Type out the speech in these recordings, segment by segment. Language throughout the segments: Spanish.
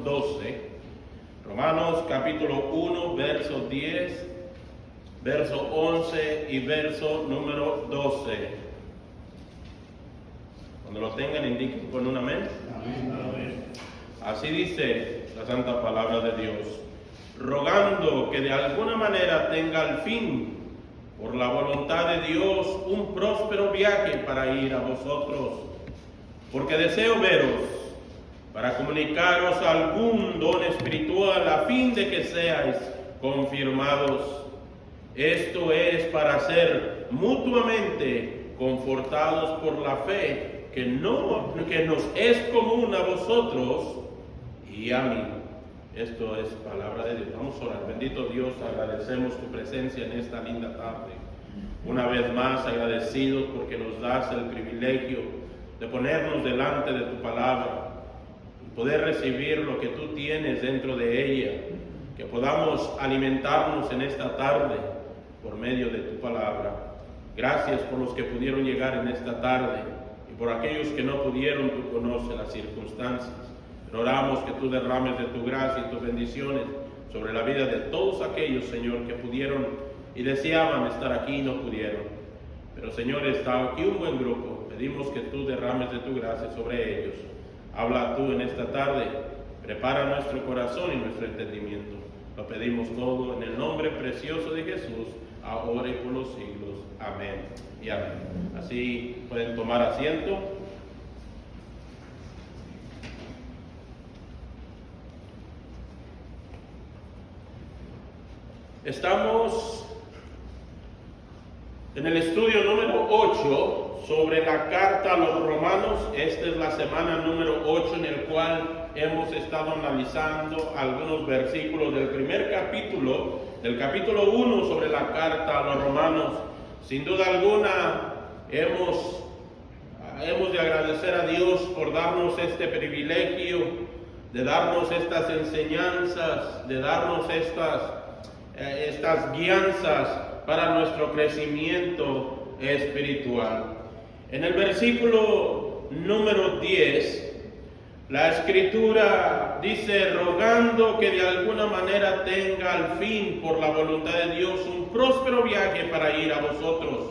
12. Romanos capítulo 1, verso 10, verso 11 y verso número 12. Cuando lo tengan, indiquen con un amén. Amén. Así dice la santa palabra de Dios: rogando que de alguna manera tenga al fin, por la voluntad de Dios, un próspero viaje para ir a vosotros, porque deseo veros, para comunicaros algún don espiritual, a fin de que seáis confirmados. Esto es para ser mutuamente confortados por la fe que nos es común a vosotros y a mí. Esto es palabra de Dios. Vamos a orar. Bendito Dios, agradecemos tu presencia en esta linda tarde. Una vez más agradecidos porque nos das el privilegio de ponernos delante de tu palabra y poder recibir lo que tú tienes dentro de ella, que podamos alimentarnos en esta tarde por medio de tu palabra. Gracias por los que pudieron llegar en esta tarde y por aquellos que no pudieron. Tú conoces las circunstancias. Pero oramos que tú derrames de tu gracia y tus bendiciones sobre la vida de todos aquellos, Señor, que pudieron y deseaban estar aquí y no pudieron. Pero, Señor, está aquí un buen grupo. Pedimos que tú derrames de tu gracia sobre ellos. Habla tú en esta tarde. Prepara nuestro corazón y nuestro entendimiento. Lo pedimos todo en el nombre precioso de Jesús, ahora y por los siglos. Amén y amén. Así pueden tomar asiento. Estamos en el estudio número 8 sobre la carta a los romanos. Esta es la semana número 8 en el cual hemos estado analizando algunos versículos del primer capítulo, del capítulo 1 sobre la carta a los romanos. Sin duda alguna hemos de agradecer a Dios por darnos este privilegio, de darnos estas enseñanzas, de darnos estas guianzas para nuestro crecimiento espiritual. En el versículo número 10, la Escritura dice: rogando que de alguna manera tenga al fin, por la voluntad de Dios, un próspero viaje para ir a vosotros,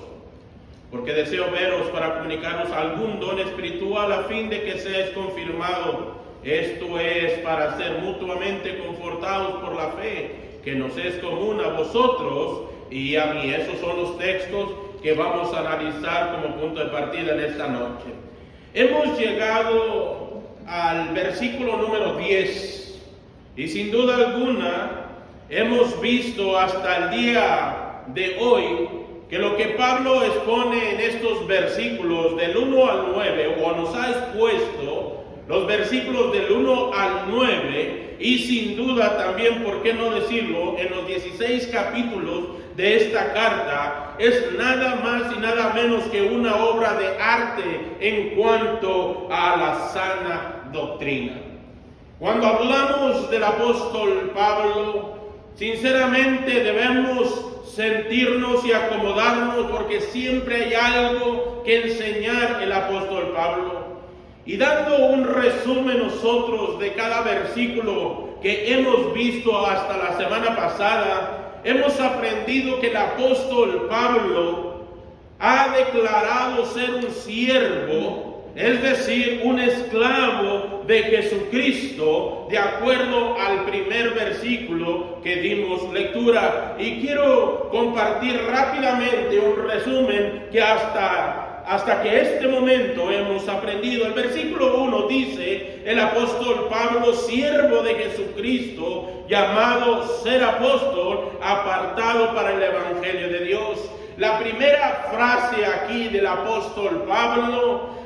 porque deseo veros para comunicaros algún don espiritual, a fin de que seáis confirmados. Esto es para ser mutuamente confortados por la fe que nos es común a vosotros y a mí. Esos son los textos que vamos a analizar como punto de partida en esta noche. Hemos llegado al versículo número 10 y sin duda alguna hemos visto hasta el día de hoy que lo que Pablo expone en estos versículos del 1 al 9, o nos ha expuesto los versículos del 1 al 9, y sin duda también, ¿por qué no decirlo?, en los 16 capítulos de esta carta, es nada más y nada menos que una obra de arte en cuanto a la sana doctrina. Cuando hablamos del apóstol Pablo, sinceramente debemos sentirnos y acomodarnos, porque siempre hay algo que enseñar el apóstol Pablo. Y dando un resumen nosotros de cada versículo que hemos visto hasta la semana pasada, hemos aprendido que el apóstol Pablo ha declarado ser un siervo, es decir, un esclavo de Jesucristo, de acuerdo al primer versículo que dimos lectura. Y quiero compartir rápidamente un resumen que hasta que este momento hemos aprendido. El versículo 1 dice: el apóstol Pablo, siervo de Jesucristo, llamado ser apóstol, apartado para el evangelio de Dios. La primera frase aquí del apóstol Pablo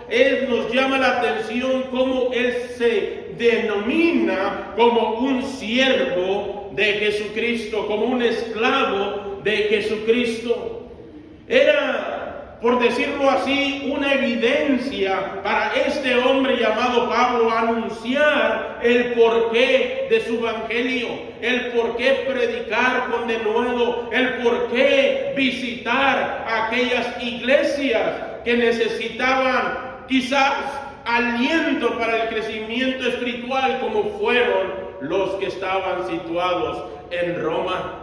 nos llama la atención cómo él se denomina como un siervo de Jesucristo, como un esclavo de Jesucristo. Era, por decirlo así, una evidencia para este hombre llamado Pablo anunciar el porqué de su evangelio, el porqué predicar con denuedo, el porqué visitar aquellas iglesias que necesitaban quizás aliento para el crecimiento espiritual como fueron los que estaban situados en Roma.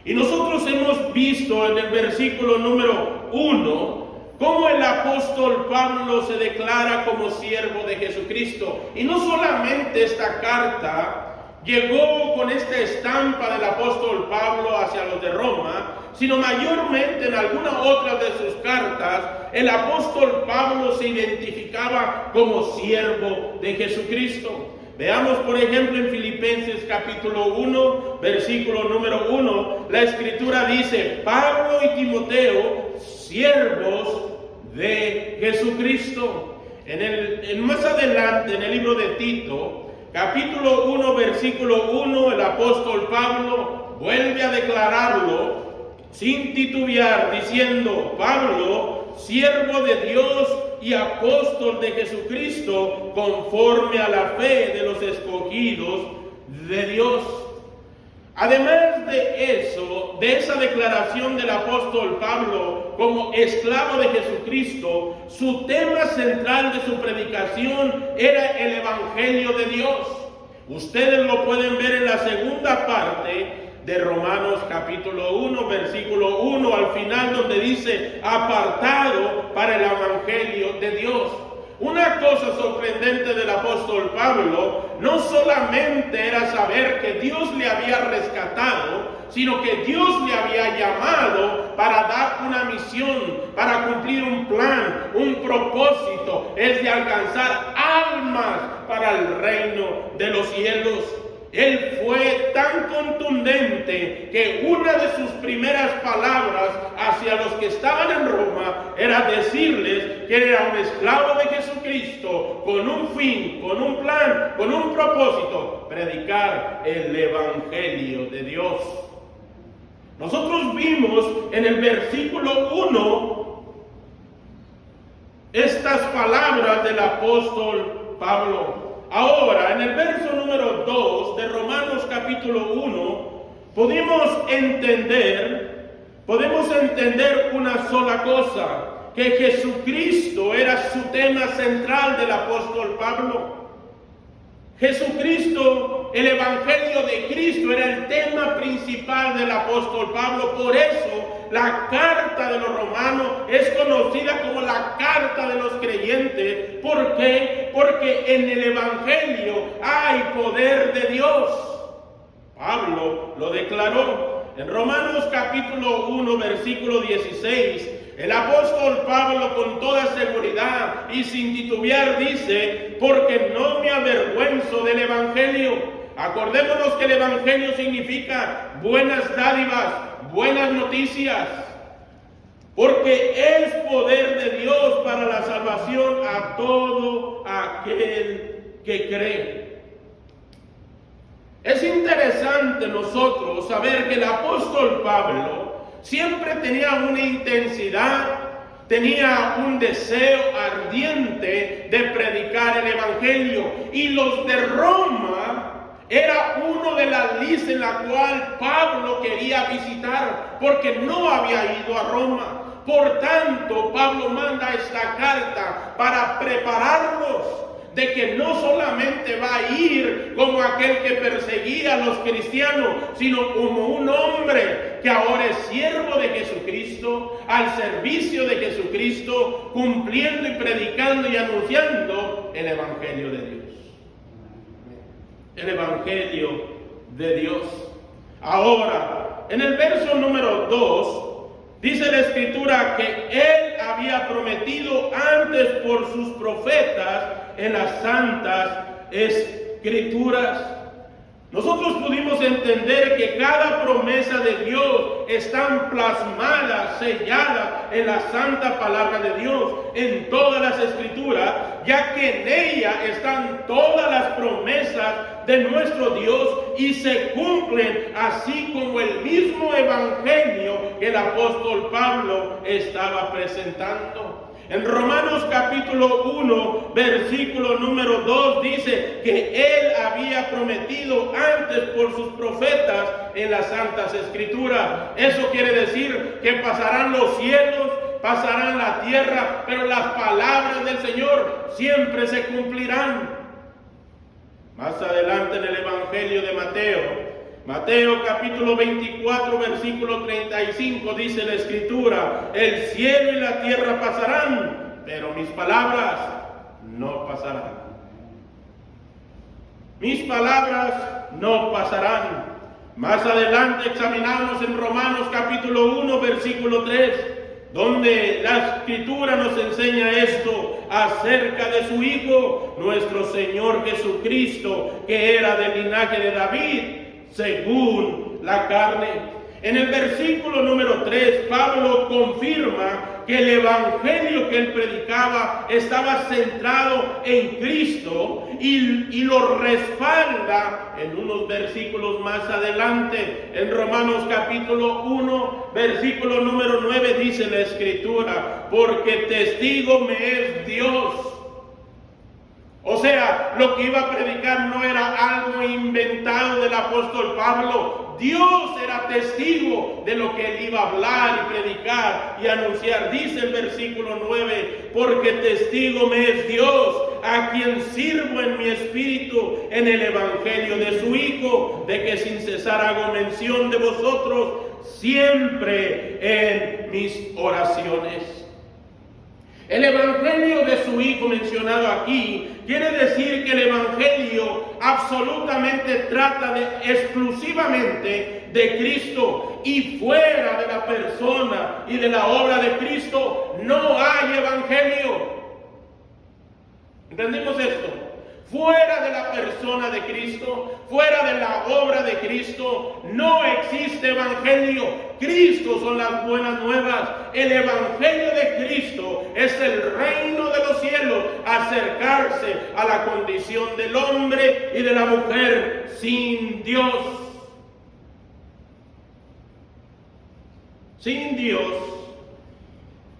Y nosotros hemos visto en el versículo número 1 cómo el apóstol Pablo se declara como siervo de Jesucristo. Y no solamente esta carta llegó con esta estampa del apóstol Pablo hacia los de Roma, sino mayormente en alguna otra de sus cartas, el apóstol Pablo se identificaba como siervo de Jesucristo. Veamos, por ejemplo, en Filipenses capítulo 1, versículo número 1, la escritura dice: Pablo y Timoteo, siervos de Jesucristo. Más adelante, en el libro de Tito, capítulo 1, versículo 1, el apóstol Pablo vuelve a declararlo sin titubear, diciendo: Pablo, siervo de Dios y apóstol de Jesucristo, conforme a la fe de los escogidos de Dios. Además de eso, de esa declaración del apóstol Pablo como esclavo de Jesucristo, su tema central de su predicación era el Evangelio de Dios. Ustedes lo pueden ver en la segunda parte de Romanos capítulo 1, versículo 1, al final, donde dice: apartado para el Evangelio de Dios. Una cosa sorprendente del apóstol Pablo no solamente era saber que Dios le había rescatado, sino que Dios le había llamado para dar una misión, para cumplir un plan, un propósito, es de alcanzar almas para el reino de los cielos. Él fue tan contundente que una de sus primeras palabras hacia los que estaban en Roma era decirles que era un esclavo de Jesucristo con un fin, con un plan, con un propósito: predicar el Evangelio de Dios. Nosotros vimos en el versículo 1 estas palabras del apóstol Pablo. Ahora, en el verso número 2 de Romanos capítulo 1, podemos entender una sola cosa: que Jesucristo era su tema central del apóstol Pablo. Jesucristo, el Evangelio de Cristo, era el tema principal del apóstol Pablo. Por eso la carta de los romanos es conocida como la carta de los creyentes. ¿Por qué? Porque en el Evangelio hay poder de Dios. Pablo lo declaró en Romanos capítulo 1, versículo 16. El apóstol Pablo, con toda seguridad y sin titubear, dice: porque no me avergüenzo del Evangelio. Acordémonos que el Evangelio significa buenas dádivas, buenas noticias, porque es poder de Dios para la salvación a todo aquel que cree. Es interesante nosotros saber que el apóstol Pablo siempre tenía una intensidad, tenía un deseo ardiente de predicar el Evangelio. Y los de Roma era uno de las listas en la cual Pablo quería visitar, porque no había ido a Roma. Por tanto, Pablo manda esta carta para prepararlos de que no solamente va a ir como aquel que perseguía a los cristianos, sino como un hombre que ahora es siervo de Jesucristo, al servicio de Jesucristo, cumpliendo y predicando y anunciando el Evangelio de Dios. El Evangelio de Dios. Ahora, en el verso número 2, dice la Escritura que Él había prometido antes por sus profetas en las santas Escrituras. Nosotros pudimos entender que cada promesa de Dios están plasmadas, selladas en la santa palabra de Dios, en todas las Escrituras, ya que en ella están todas las promesas de nuestro Dios y se cumplen, así como el mismo Evangelio que el apóstol Pablo estaba presentando. En Romanos capítulo 1, versículo número 2 dice que Él había prometido antes por sus profetas en las santas Escrituras. Eso quiere decir que pasarán los cielos, pasarán la tierra, pero las palabras del Señor siempre se cumplirán. Más adelante en el Evangelio de Mateo capítulo 24, versículo 35, dice la Escritura: el cielo y la tierra pasarán, pero mis palabras no pasarán. Mis palabras no pasarán. Más adelante examinamos en Romanos capítulo 1, versículo 3, donde la Escritura nos enseña esto acerca de su Hijo, nuestro Señor Jesucristo, que era del linaje de David, según la carne. En el versículo número 3, Pablo confirma que el evangelio que él predicaba estaba centrado en Cristo y lo respalda en unos versículos más adelante. En Romanos capítulo 1, versículo número 9 dice la Escritura: porque testigo me es Dios. O sea, lo que iba a predicar no era algo inventado del apóstol Pablo. Dios era testigo de lo que él iba a hablar y predicar y anunciar. Dice el versículo 9: porque testigo me es Dios, a quien sirvo en mi espíritu en el evangelio de su Hijo, de que sin cesar hago mención de vosotros siempre en mis oraciones. El evangelio de su Hijo mencionado aquí quiere decir que el evangelio absolutamente trata exclusivamente de Cristo, y fuera de la persona y de la obra de Cristo no hay evangelio. ¿Entendimos esto? Fuera de la persona de Cristo, fuera de la obra de Cristo, no existe evangelio. Cristo son las buenas nuevas. El evangelio de Cristo es el reino de los cielos, acercarse a la condición del hombre y de la mujer sin Dios. Sin Dios.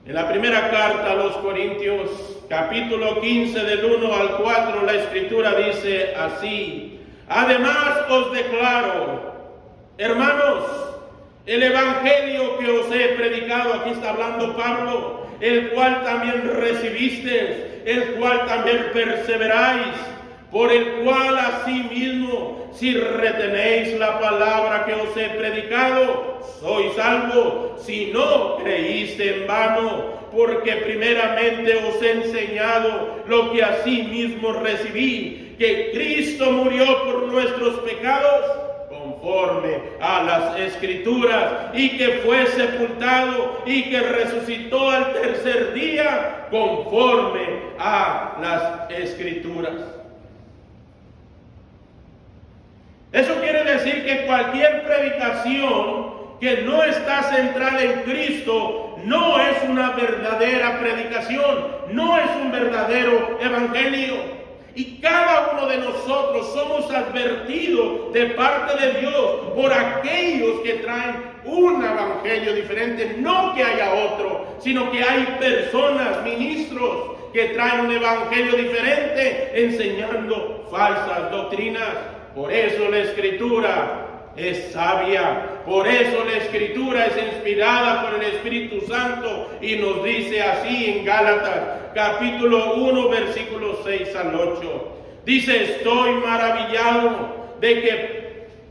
En la primera carta a los Corintios, capítulo 15, del 1 al 4, la Escritura dice así: además os declaro, hermanos, el evangelio que os he predicado, aquí está hablando Pablo, el cual también recibisteis, el cual también perseveráis, por el cual asimismo, si retenéis la palabra que os he predicado, sois salvos, si no creíste en vano, porque primeramente os he enseñado lo que asimismo recibí, que Cristo murió por nuestros pecados, conforme a las Escrituras, y que fue sepultado y que resucitó al tercer día, conforme a las Escrituras. Eso quiere decir que cualquier predicación que no está centrada en Cristo no es una verdadera predicación, no es un verdadero evangelio. Y cada uno de nosotros somos advertidos de parte de Dios por aquellos que traen un evangelio diferente. No que haya otro, sino que hay personas, ministros, que traen un evangelio diferente, enseñando falsas doctrinas. Por eso la Escritura es sabia, por eso la Escritura es inspirada por el Espíritu Santo, y nos dice así en Gálatas capítulo 1, versículos 6 al 8. Dice: estoy maravillado de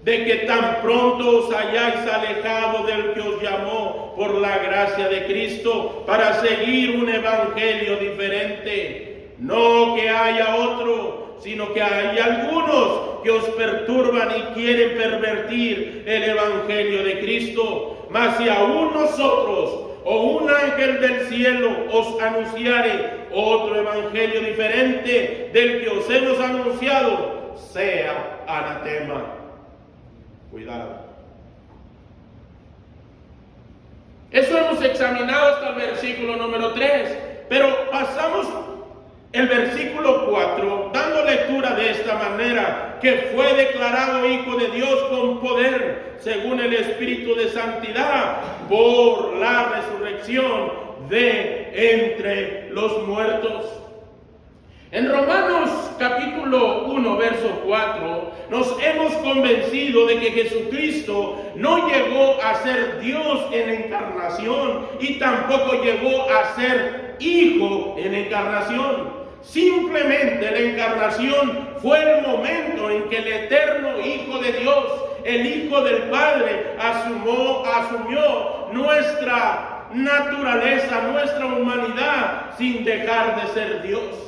que tan pronto os hayáis alejado del que os llamó por la gracia de Cristo para seguir un evangelio diferente. No que haya otro, sino que hay algunos que os perturban y quieren pervertir el evangelio de Cristo. Mas si aún nosotros o un ángel del cielo os anunciare otro evangelio diferente del que os hemos anunciado, sea anatema. Cuidado. Eso hemos examinado hasta el versículo número 3, pero pasamos el versículo 4, dando lectura de esta manera: que fue declarado Hijo de Dios con poder, según el Espíritu de santidad, por la resurrección de entre los muertos. En Romanos capítulo 1, verso 4, nos hemos convencido de que Jesucristo no llegó a ser Dios en encarnación y tampoco llegó a ser Hijo en encarnación. Simplemente la encarnación fue el momento en que el eterno Hijo de Dios, el Hijo del Padre, asumió nuestra naturaleza, nuestra humanidad, sin dejar de ser Dios.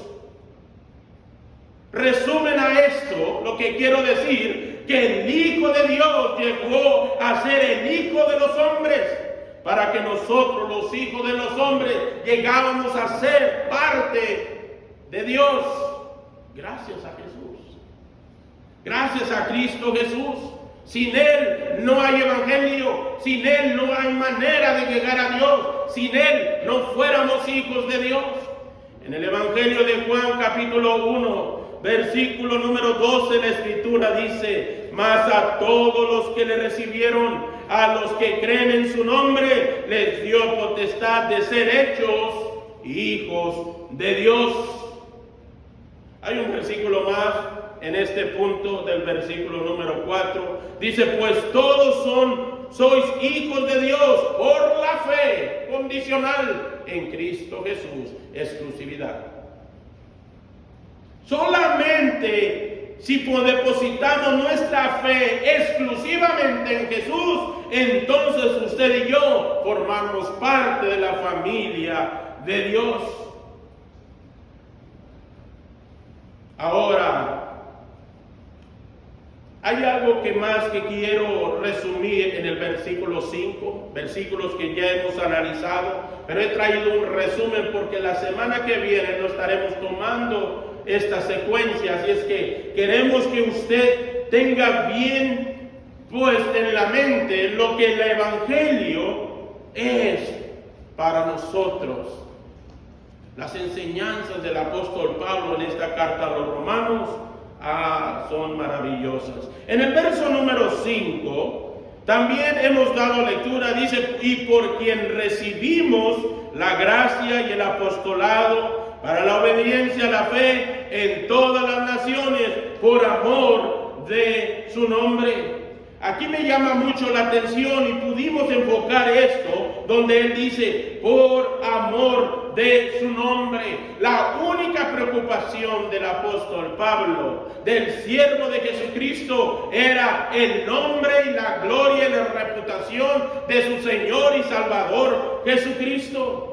Resumen a esto, lo que quiero decir, que el Hijo de Dios llegó a ser el Hijo de los hombres, para que nosotros, los hijos de los hombres, llegábamos a ser parte de Dios. Gracias a Jesús. Gracias a Cristo Jesús. Sin Él no hay evangelio. Sin Él no hay manera de llegar a Dios. Sin Él no fuéramos hijos de Dios. En el Evangelio de Juan capítulo 1, versículo número 12, la Escritura dice: mas a todos los que le recibieron, a los que creen en su nombre, les dio potestad de ser hechos hijos de Dios. Hay un versículo más en este punto del versículo número 4. Dice: pues todos sois hijos de Dios por la fe condicional en Cristo Jesús. Exclusividad. Solamente si depositamos nuestra fe exclusivamente en Jesús, entonces usted y yo formamos parte de la familia de Dios. Ahora, hay algo más que quiero resumir en el versículo 5, versículos que ya hemos analizado, pero he traído un resumen porque la semana que viene no estaremos tomando esta secuencia, así es que queremos que usted tenga bien puesto en la mente lo que el Evangelio es para nosotros. Las enseñanzas del apóstol Pablo en esta carta a los romanos son maravillosas. En el verso número 5 también hemos dado lectura, dice: y por quien recibimos la gracia y el apostolado para la obediencia a la fe en todas las naciones por amor de su nombre. Aquí me llama mucho la atención y pudimos enfocar esto donde él dice: por amor de su nombre. La única preocupación del apóstol Pablo, del siervo de Jesucristo, era el nombre y la gloria y la reputación de su Señor y Salvador Jesucristo.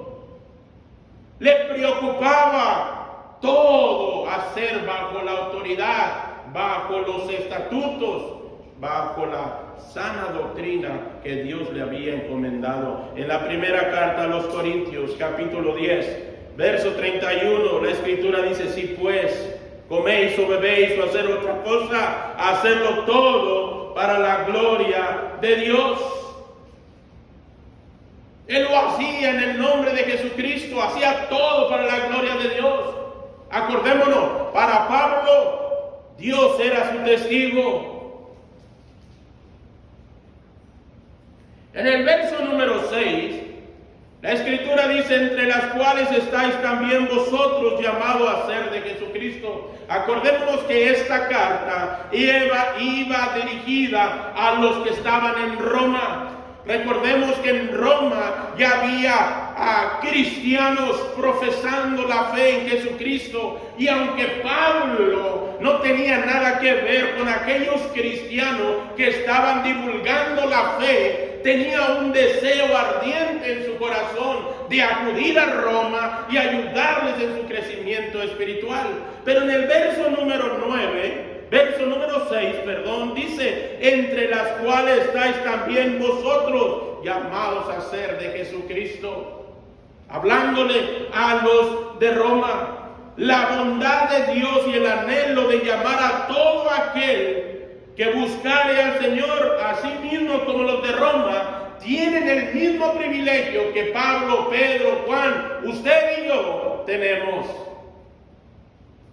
Le preocupaba todo hacer bajo la autoridad, bajo los estatutos, bajo la sana doctrina que Dios le había encomendado. En la primera carta a los Corintios, capítulo 10, verso 31, la Escritura dice: si pues coméis o bebéis o hacer otra cosa, hacedlo todo para la gloria de Dios. Él lo hacía en el nombre de Jesucristo, hacía todo para la gloria de Dios. Acordémonos, para Pablo, Dios era su testigo. En el verso número 6, la Escritura dice: entre las cuales estáis también vosotros llamados a ser de Jesucristo. Acordémonos que esta carta iba dirigida a los que estaban en Roma. Recordemos que en Roma ya había cristianos profesando la fe en Jesucristo, y aunque Pablo no tenía nada que ver con aquellos cristianos que estaban divulgando la fe, tenía un deseo ardiente en su corazón de acudir a Roma y ayudarles en su crecimiento espiritual. Pero en el verso número 6, dice: entre las cuales estáis también vosotros llamados a ser de Jesucristo. Hablándole a los de Roma, la bondad de Dios y el anhelo de llamar a todo aquel que buscare al Señor, así mismo como los de Roma, tienen el mismo privilegio que Pablo, Pedro, Juan, usted y yo tenemos.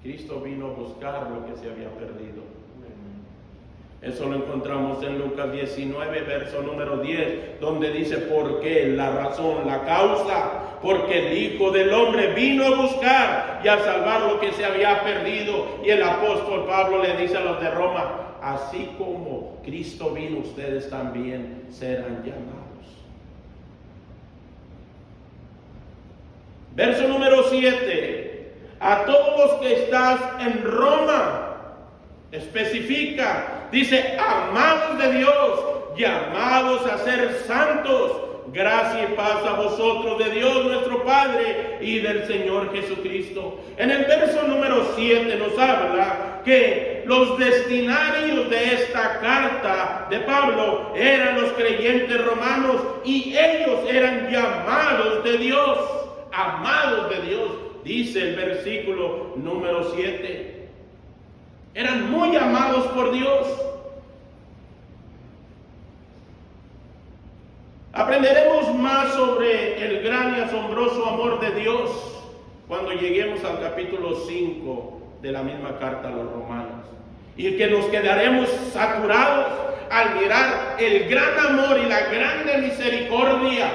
Cristo vino a buscar lo que se había perdido. Eso lo encontramos en Lucas 19, verso número 10, donde dice: ¿por qué? La razón, la causa, porque el Hijo del Hombre vino a buscar y a salvar lo que se había perdido. Y el apóstol Pablo le dice a los de Roma: así como Cristo vino, ustedes también serán llamados. Verso número 7. A todos los que estás en Roma, especifica, dice: amados de Dios, llamados a ser santos, gracia y paz a vosotros de Dios nuestro Padre y del Señor Jesucristo. En el verso número 7 nos habla que los destinatarios de esta carta de Pablo eran los creyentes romanos, y ellos eran llamados de Dios, amados de Dios, dice el versículo número 7. Eran muy amados por Dios. Aprenderemos más sobre el gran y asombroso amor de Dios cuando lleguemos al capítulo 5 de la misma carta a los romanos, y que nos quedaremos saturados al mirar el gran amor y la grande misericordia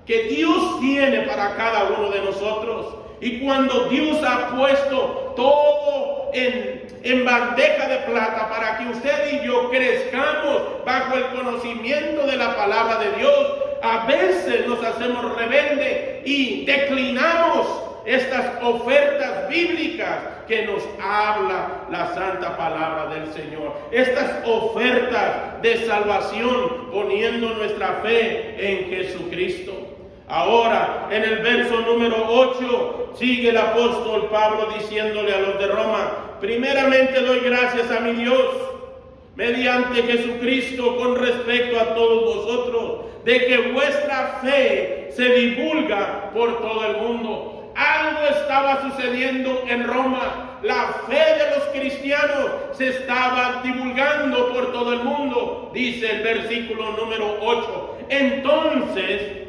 que Dios tiene para cada uno de nosotros. Y cuando Dios ha puesto todo en bandeja de plata para que usted y yo crezcamos bajo el conocimiento de la palabra de Dios, a veces nos hacemos rebeldes y declinamos estas ofertas bíblicas que nos habla la santa palabra del Señor. Estas ofertas de salvación, poniendo nuestra fe en Jesucristo. Ahora, en el verso número 8, sigue el apóstol Pablo diciéndole a los de Roma: primeramente doy gracias a mi Dios, mediante Jesucristo, con respecto a todos vosotros, de que vuestra fe se divulga por todo el mundo. Algo estaba sucediendo en Roma. La fe de los cristianos se estaba divulgando por todo el mundo, dice el versículo número 8. Entonces,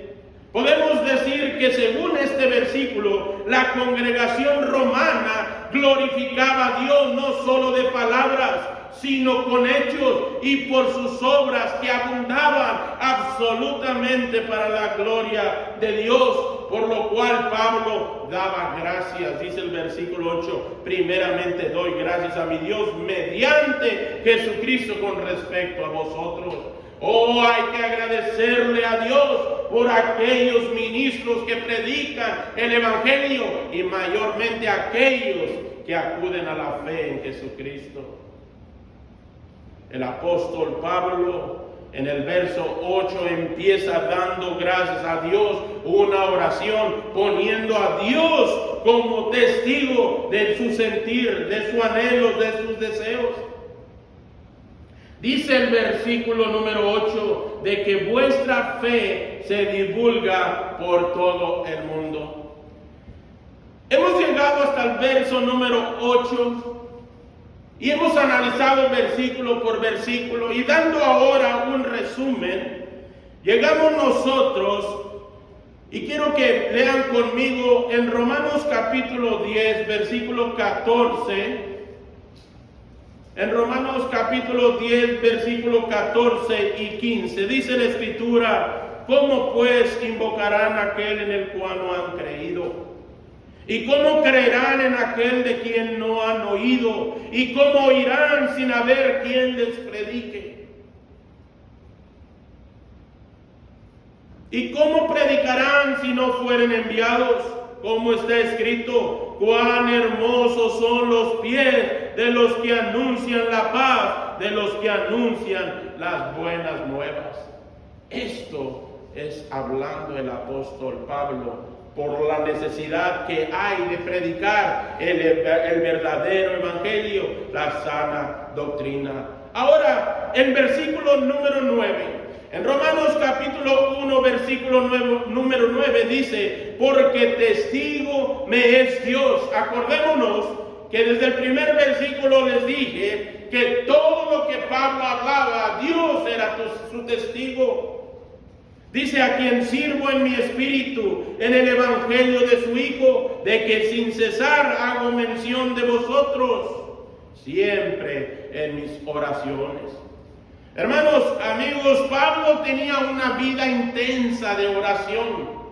podemos decir que según este versículo, la congregación romana glorificaba a Dios no solo de palabras, sino con hechos y por sus obras que abundaban absolutamente para la gloria de Dios, por lo cual Pablo daba gracias. Dice el versículo 8: primeramente doy gracias a mi Dios mediante Jesucristo con respecto a vosotros. Oh, hay que agradecerle a Dios por aquellos ministros que predican el Evangelio, y mayormente aquellos que acuden a la fe en Jesucristo. El apóstol Pablo en el verso 8 empieza dando gracias a Dios, una oración, poniendo a Dios como testigo de su sentir, de su anhelo, de sus deseos. Dice el versículo número 8 de que vuestra fe se divulga por todo el mundo. Hemos llegado hasta el verso número 8 y hemos analizado versículo por versículo, y dando ahora un resumen, llegamos nosotros, y quiero que lean conmigo en Romanos capítulo 10, versículo 14. En Romanos capítulo 10, versículo 14 y 15, dice la Escritura: ¿cómo pues invocarán a aquel en el cual no han creído? ¿Y cómo creerán en aquel de quien no han oído? ¿Y cómo oirán sin haber quien les predique? ¿Y cómo predicarán si no fueren enviados? Como está escrito: cuán hermosos son los pies de los que anuncian la paz, de los que anuncian las buenas nuevas. Esto es hablando el apóstol Pablo por la necesidad que hay de predicar el verdadero evangelio, la sana doctrina. Ahora, en versículo número 9, en Romanos capítulo 1, versículo número 9 dice: porque testigo me es Dios. Acordémonos que desde el primer versículo les dije que todo lo que Pablo hablaba, Dios era su testigo. Dice: a quien sirvo en mi espíritu, en el evangelio de su Hijo, de que sin cesar hago mención de vosotros, siempre en mis oraciones. Hermanos, amigos, Pablo tenía una vida intensa de oración.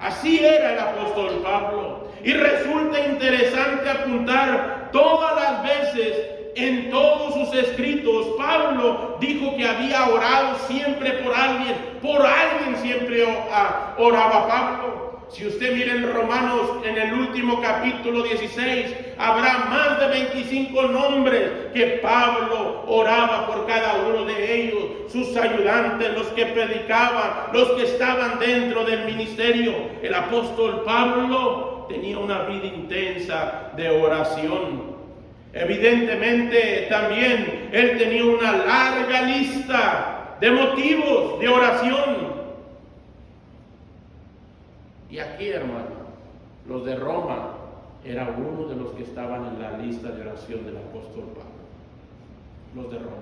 Así era el apóstol Pablo. Y resulta interesante apuntar todas las veces en todos sus escritos, Pablo dijo que había orado siempre por alguien siempre oraba Pablo. Si usted mira en Romanos, en el último capítulo 16, habrá más de 25 nombres que Pablo oraba por cada uno de ellos, sus ayudantes, los que predicaban, los que estaban dentro del ministerio. El apóstol Pablo tenía una vida intensa de oración. Evidentemente también él tenía una larga lista de motivos de oración. Y aquí, hermano, los de Roma era uno de los que estaban en la lista de oración del apóstol Pablo. Los de Roma.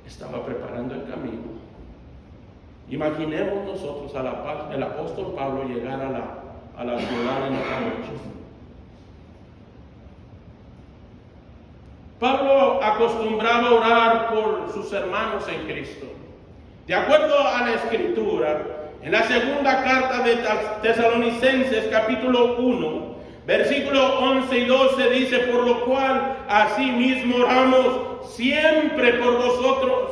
Estaba preparando el camino. Imaginemos nosotros el apóstol Pablo llegar a la ciudad en la noche. Pablo acostumbraba a orar por sus hermanos en Cristo. De acuerdo a la Escritura, en la segunda carta de Tesalonicenses, capítulo 1, versículo 11 y 12, dice: por lo cual asimismo oramos siempre por vosotros,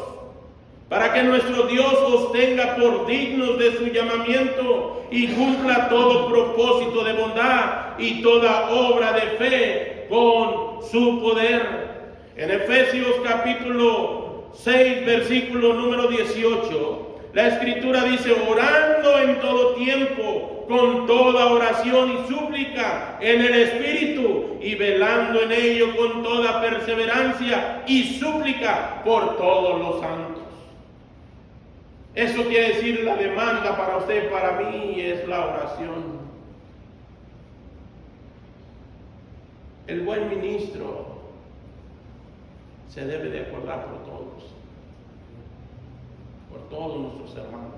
para que nuestro Dios os tenga por dignos de su llamamiento y cumpla todo propósito de bondad y toda obra de fe con su poder. En Efesios capítulo 6, versículo número 18, la Escritura dice: orando en todo tiempo, con toda oración y súplica en el Espíritu, y velando en ello con toda perseverancia y súplica por todos los santos. Eso quiere decir la demanda para usted, para mí, es la oración. El buen ministro se debe de acordar por todos nuestros hermanos.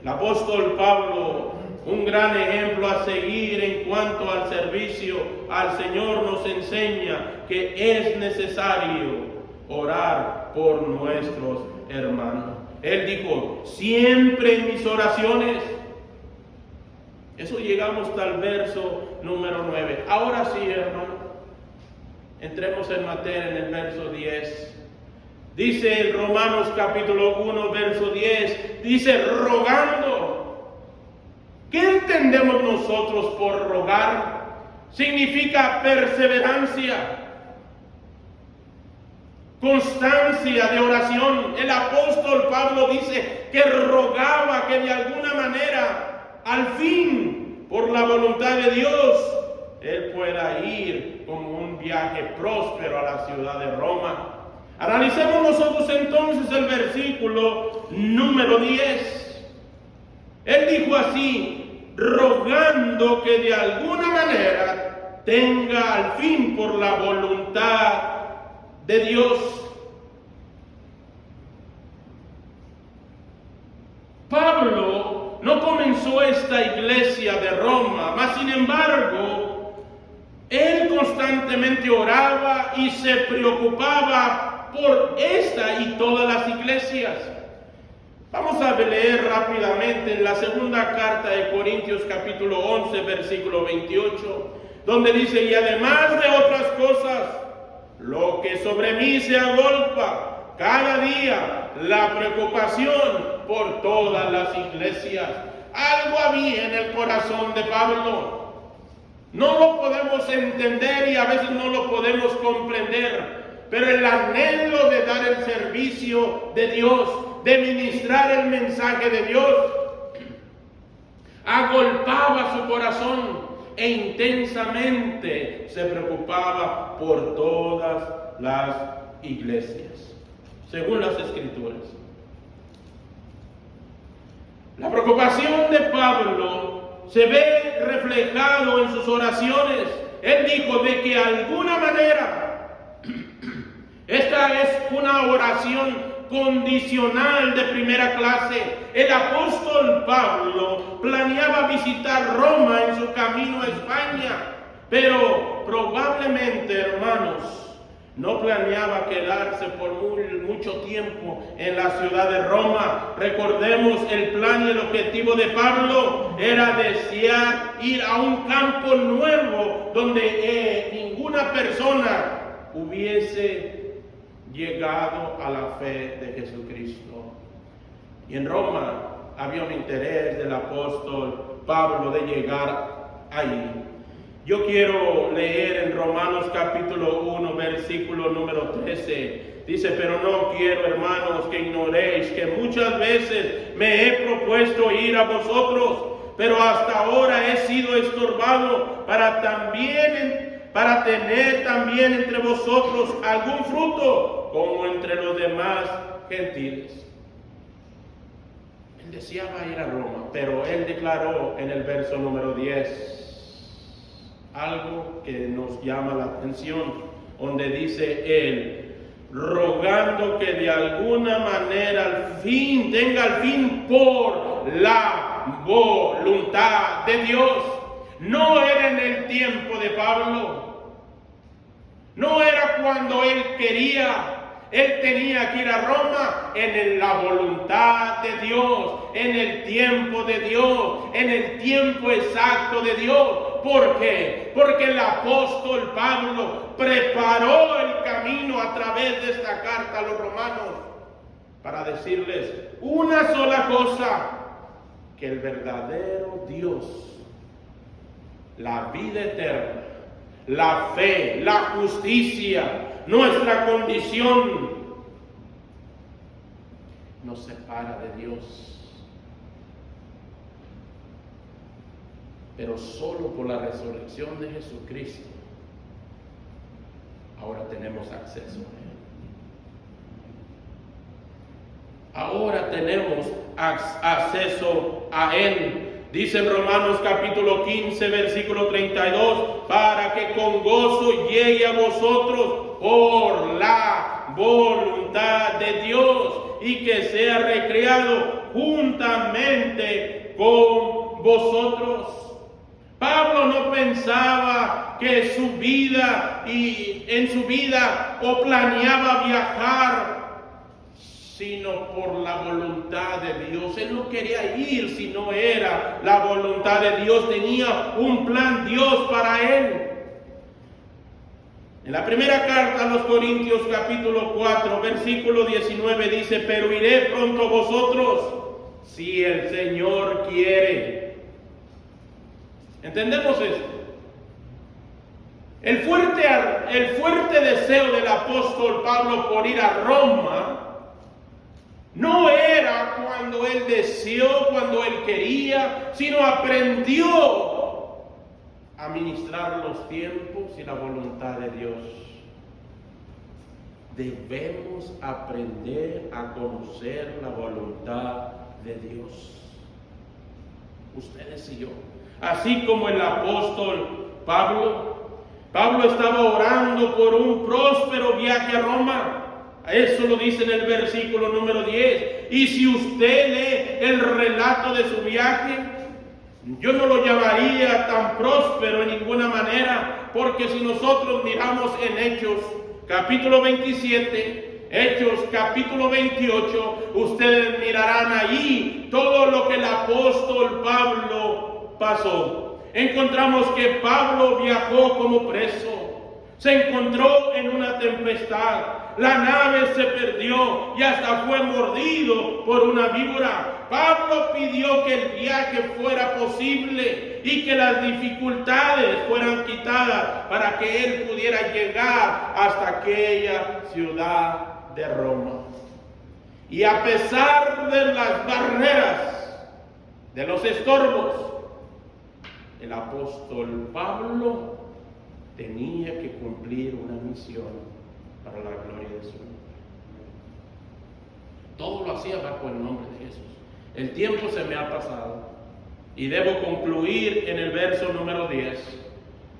El apóstol Pablo, un gran ejemplo a seguir en cuanto al servicio al Señor, nos enseña que es necesario orar por nuestros hermanos. Él dijo: siempre en mis oraciones. Eso llegamos hasta el verso número 9. Ahora sí, hermano, entremos en materia en el verso 10. Dice en Romanos capítulo 1, verso 10, dice: rogando. ¿Qué entendemos nosotros por rogar? Significa perseverancia, constancia de oración. El apóstol Pablo dice que rogaba que de alguna manera, al fin, por la voluntad de Dios, él pueda ir como un viaje próspero a la ciudad de Roma. Analicemos nosotros entonces el versículo número 10. Él dijo así: rogando que de alguna manera tenga al fin por la voluntad de Dios. Pablo no comenzó esta iglesia de Roma, mas sin embargo, él constantemente oraba y se preocupaba por esta y todas las iglesias. Vamos a leer rápidamente en la segunda carta de Corintios capítulo 11, versículo 28, donde dice: y además de otras cosas, lo que sobre mí se agolpa cada día, la preocupación por todas las iglesias. Algo había en el corazón de Pablo. No lo podemos entender y a veces no lo podemos comprender, pero el anhelo de dar el servicio de Dios, de ministrar el mensaje de Dios, agolpaba su corazón e intensamente se preocupaba por todas las iglesias, según las Escrituras. La preocupación de Pablo se ve reflejado en sus oraciones. Él dijo de que de alguna manera, esta es una oración condicional de primera clase. El apóstol Pablo planeaba visitar Roma en su camino a España, pero probablemente, hermanos, no planeaba quedarse por mucho tiempo en la ciudad de Roma. Recordemos, el plan y el objetivo de Pablo era desear ir a un campo nuevo donde ninguna persona hubiese llegado a la fe de Jesucristo. Y en Roma había un interés del apóstol Pablo de llegar ahí. Yo quiero leer en Romanos capítulo 1, versículo número 13. Dice: pero no quiero, hermanos, que ignoréis que muchas veces me he propuesto ir a vosotros, pero hasta ahora he sido estorbado para tener también entre vosotros algún fruto, como entre los demás gentiles. Él deseaba ir a Roma, pero él declaró en el verso número 10 algo que nos llama la atención, donde dice él: rogando que de alguna manera tenga al fin por la voluntad de Dios. No era en el tiempo de Pablo, no era cuando él quería. Él tenía que ir a Roma en la voluntad de Dios, en el tiempo de Dios, en el tiempo exacto de Dios. ¿Por qué? Porque el apóstol Pablo preparó el camino a través de esta carta a los romanos para decirles una sola cosa: que el verdadero Dios, la vida eterna, la fe, la justicia, nuestra condición, nos separa de Dios. Pero solo por la resurrección de Jesucristo ahora tenemos acceso a Él. Ahora tenemos acceso a Él. Dice en Romanos capítulo 15, versículo 32, para que con gozo llegue a vosotros por la voluntad de Dios y que sea recreado juntamente con vosotros. Pablo no pensaba que en su vida o planeaba viajar sino por la voluntad de Dios. Él no quería ir si no era la voluntad de Dios. Tenía un plan Dios para él. En la primera carta a los Corintios capítulo 4 versículo 19 dice: pero iré pronto a vosotros si el Señor quiere. ¿Entendemos esto? El fuerte deseo del apóstol Pablo por ir a Roma no era cuando él deseó, cuando él quería, sino aprendió a ministrar los tiempos y la voluntad de Dios. Debemos aprender a conocer la voluntad de Dios. Ustedes y yo. Así como el apóstol Pablo estaba orando por un próspero viaje a Roma. Eso lo dice en el versículo número 10. Y si usted lee el relato de su viaje, yo no lo llamaría tan próspero en ninguna manera, porque si nosotros miramos en Hechos capítulo 27, Hechos capítulo 28, ustedes mirarán ahí todo lo que el apóstol Pablo pasó. Encontramos que Pablo viajó como preso, se encontró en una tempestad, la nave se perdió y hasta fue mordido por una víbora. Pablo pidió que el viaje fuera posible y que las dificultades fueran quitadas para que él pudiera llegar hasta aquella ciudad de Roma. Y a pesar de las barreras, de los estorbos, el apóstol Pablo tenía que cumplir una misión para la gloria de su nombre. Todo lo hacía bajo el nombre de Jesús. El tiempo se me ha pasado y debo concluir en el verso número 10.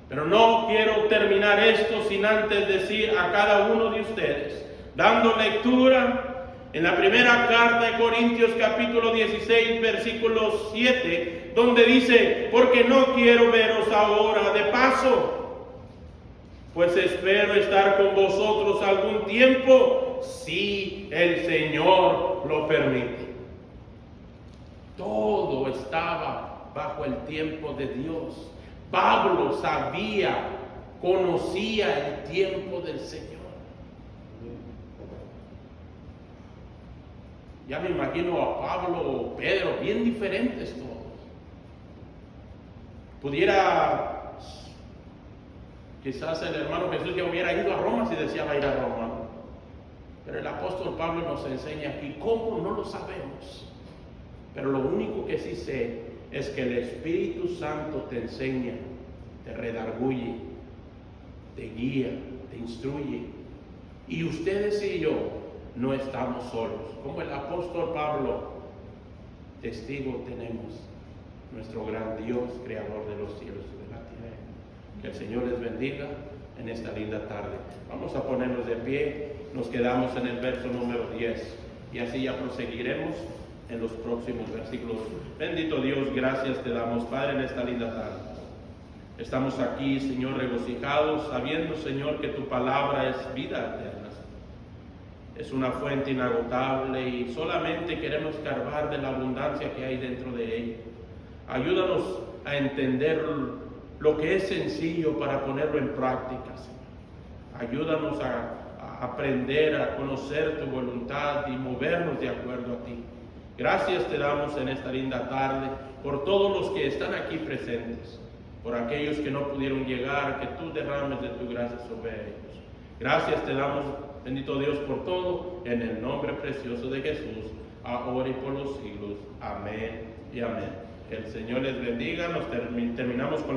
Pero no quiero terminar esto sin antes decir a cada uno de ustedes, dando lectura en la primera carta de Corintios capítulo 16 versículo 7, donde dice: porque no quiero veros ahora de paso, pues espero estar con vosotros algún tiempo, si el Señor lo permite. Todo estaba bajo el tiempo de Dios. Pablo conocía el tiempo del Señor. Ya me imagino a Pablo o Pedro, bien diferentes todos. Quizás el hermano Jesús ya hubiera ido a Roma si deseaba ir a Roma. Pero el apóstol Pablo nos enseña aquí cómo, no lo sabemos. Pero lo único que sí sé es que el Espíritu Santo te enseña, te redarguye, te guía, te instruye. Y ustedes y yo no estamos solos. Como el apóstol Pablo, testigo tenemos nuestro gran Dios, creador de los cielos y de la tierra. Que el Señor les bendiga en esta linda tarde. Vamos a ponernos de pie, nos quedamos en el verso número 10 y así ya proseguiremos en los próximos versículos. Bendito Dios, gracias te damos, Padre, en esta linda tarde. Estamos aquí, Señor, regocijados, sabiendo, Señor, que tu palabra es vida eterna. Es una fuente inagotable y solamente queremos escarbar de la abundancia que hay dentro de ella. Ayúdanos a entender lo que es sencillo para ponerlo en práctica, Señor. Ayúdanos a aprender a conocer tu voluntad y movernos de acuerdo a ti. Gracias te damos en esta linda tarde por todos los que están aquí presentes, por aquellos que no pudieron llegar, que tú derrames de tu gracia sobre ellos. Gracias te damos, bendito Dios, por todo, en el nombre precioso de Jesús, ahora y por los siglos. Amén y amén. Que el Señor les bendiga. Terminamos con la